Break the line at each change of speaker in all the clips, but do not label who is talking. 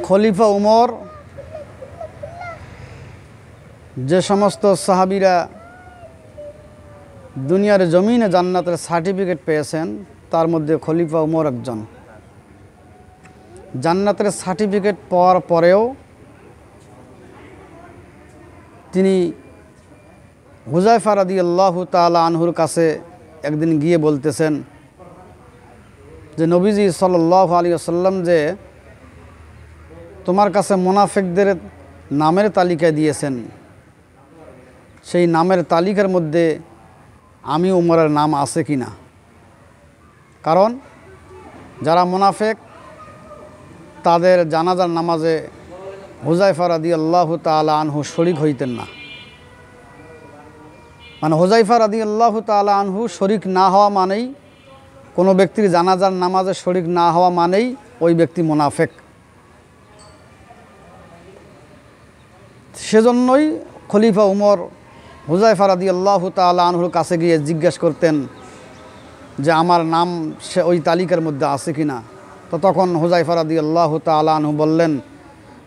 খলিফা উমর যে সমস্ত সাহাবীরা দুনিয়ার জমিনে জান্নাতের সার্টিফিকেট পেয়েছেন তার মধ্যে খলিফা উমর একজন। জান্নাতের সার্টিফিকেট পাওয়ার পরেও তিনি হুযায়ফা রাদিয়াল্লাহু তাআলা আনহুর কাছে একদিন গিয়ে বলতেছেন যে নবীজি সাল্লাল্লাহু আলাইহি ওয়াসাল্লাম যে তোমার কাছে মুনাফিকদের নামের তালিকা দিয়েছেন, সেই নামের তালিকার মধ্যে আমি উমরের নাম আছে কি না। কারণ যারা মুনাফিক তাদের জানাজার নামাজে হুযায়ফা রাদিয়াল্লাহু তাআলা আনহু শরীক হইতেন না। মানে হুযায়ফা রাদিয়াল্লাহু তাআলা আনহু শরীক না হওয়া মানেই, কোনো ব্যক্তির জানাজার নামাজে শরীক না হওয়া মানেই ওই ব্যক্তি মুনাফিক। সেজন্যই খলিফা উমর হুযায়ফা রাদিয়াল্লাহু তাআলা আনহুর কাছে গিয়ে জিজ্ঞেস করতেন যে আমার নাম সে ওই তালিকার মধ্যে আছে কি না। তো তখন হুযায়ফা রাদিয়াল্লাহু তাআলা আনহু বললেন,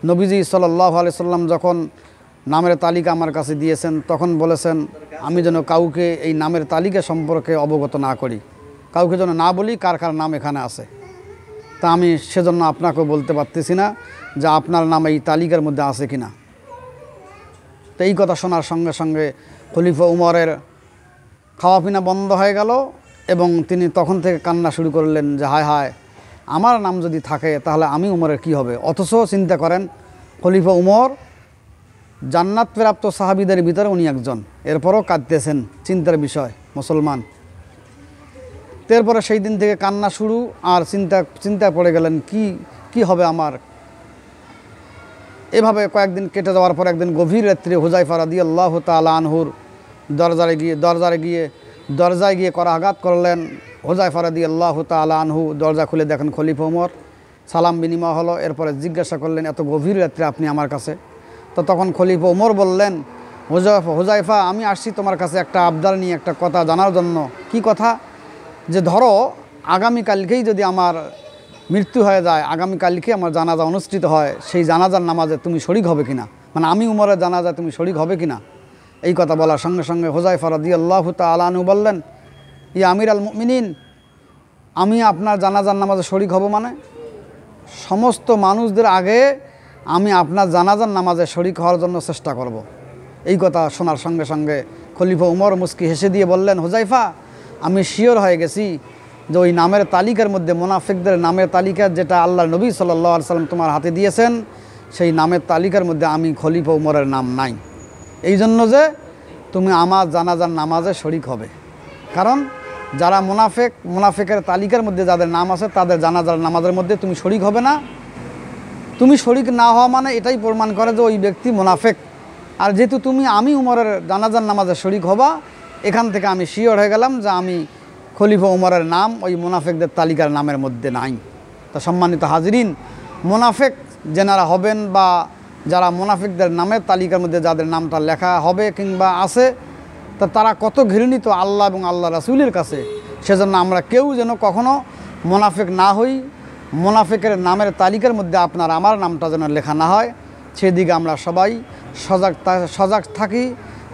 নবীজি সাল্লাল্লাহু আলাইহি সাল্লাম যখন নামের তালিকা আমার কাছে দিয়েছেন তখন বলেছেন আমি যেন কাউকে এই নামের তালিকা সম্পর্কে অবগত না করি, কাউকে যেন না বলি কার কার নাম এখানে আছে। তা আমি সেজন্য আপনাকেও বলতে পারতেছি না যে আপনার নাম এই তালিকার মধ্যে আছে কি না। তো এই কথা শোনার সঙ্গে সঙ্গে খলিফা উমরের খাওয়া পিনা বন্ধ হয়ে গেল এবং তিনি তখন থেকে কান্না শুরু করলেন যে হায় হায়, আমার নাম যদি থাকে তাহলে আমি উমরের কি হবে। অথচ চিন্তা করেন খলিফা উমর জান্নাত প্রাপ্ত সাহাবীদের ভিতরে উনি একজন, এরপরও কাঁদতেছেন, চিন্তার বিষয় মুসলমান। এরপরে সেই দিন থেকে কান্না শুরু আর চিন্তায় পড়ে গেলেন কি হবে আমার। এভাবে কয়েকদিন কেটে যাওয়ার পর একদিন গভীর রাত্রে হুযায়ফা রাদিয়াল্লাহু তাআলা আনহুর দরজায় গিয়ে করাঘাত করলেন। হুযায়ফা রাদিয়াল্লাহু তাআলা আনহু দরজা খুলে দেখেন খলিফা উমর। সালাম বিনিময় হলো। এরপরে জিজ্ঞাসা করলেন এত গভীর রাত্রে আপনি আমার কাছে। তো তখন খলিফা উমর বললেন, হুযায়ফা আমি আসছি তোমার কাছে একটা আবদার নিয়ে, একটা কথা জানার জন্য। কি কথা? যে ধরো আগামীকালকেই যদি আমার মৃত্যু হয়ে যায়, আগামীকালকে আমার জানাজা অনুষ্ঠিত হয়, সেই জানাজার নামাজে তুমি শরীক হবে কিনা, মানে আমি উমরের জানাজায় তুমি শরীক হবে কিনা। এই কথা বলার সঙ্গে সঙ্গে হুযায়ফা রাদিয়াল্লাহু তাআলা আনহু বললেন, ইয়া আমিরাল মুমিনিন, আমি আপনার জানাজার নামাজে শরীক হব মানে সমস্ত মানুষদের আগে আমি আপনার জানাজার নামাজে শরীক হওয়ার জন্য চেষ্টা করব। এই কথা শোনার সঙ্গে সঙ্গে খলিফা উমর মুস্কি হেসে দিয়ে বললেন, হুযায়ফা আমি শিওর হয়ে গেছি যে ওই নামের তালিকার মধ্যে মুনাফিকদের নামের তালিকা যেটা আল্লাহর নবী সাল্লাল্লাহু আলাইহি সাল্লাম তোমার হাতে দিয়েছেন, সেই নামের তালিকার মধ্যে আমি খলিফা উমরের নাম নাই। এই জন্য যে তুমি আমার জানাজার নামাজে শরীক হবে। কারণ যারা মুনাফিকের তালিকার মধ্যে যাদের নাম আছে তাদের জানাজার নামাজের মধ্যে তুমি শরীক হবে না। তুমি শরীক না হওয়া মানে এটাই প্রমাণ করে যে ওই ব্যক্তি মুনাফিক। আর যেহেতু আমি উমরের জানাজার নামাজে শরীক হবা, এখান থেকে আমি শিওর হয়ে গেলাম যে আমি খলিফা উমরের নাম ওই মুনাফিকদের তালিকার নামের মধ্যে নাই। তো সম্মানিত হাজিরিন, মুনাফিক যেনারা হবেন বা যারা মুনাফিকদের নামের তালিকার মধ্যে যাদের নামটা লেখা হবে কিংবা আছে, তা তারা কত ঘৃণিত আল্লাহ এবং আল্লাহ রাসূলের কাছে। সেজন্য আমরা কেউ যেন কখনো মুনাফিক না হই, মুনাফিকের নামের তালিকার মধ্যে আপনার আমার নামটা যেন লেখা না হয়, সেদিকে আমরা সবাই সজাগ থাকি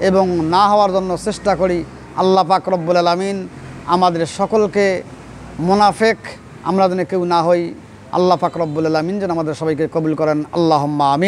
এবং না হওয়ার জন্য চেষ্টা করি। আল্লাহ পাক রব্বুল আলামিন আমাদের সকলকে মুনাফিক আমরা যেন কেউ না হই। আল্লাহ পাক রব্বুল আলামিন যেন আমাদের সবাইকে কবুল করেন। আল্লাহুম্মা আমিন।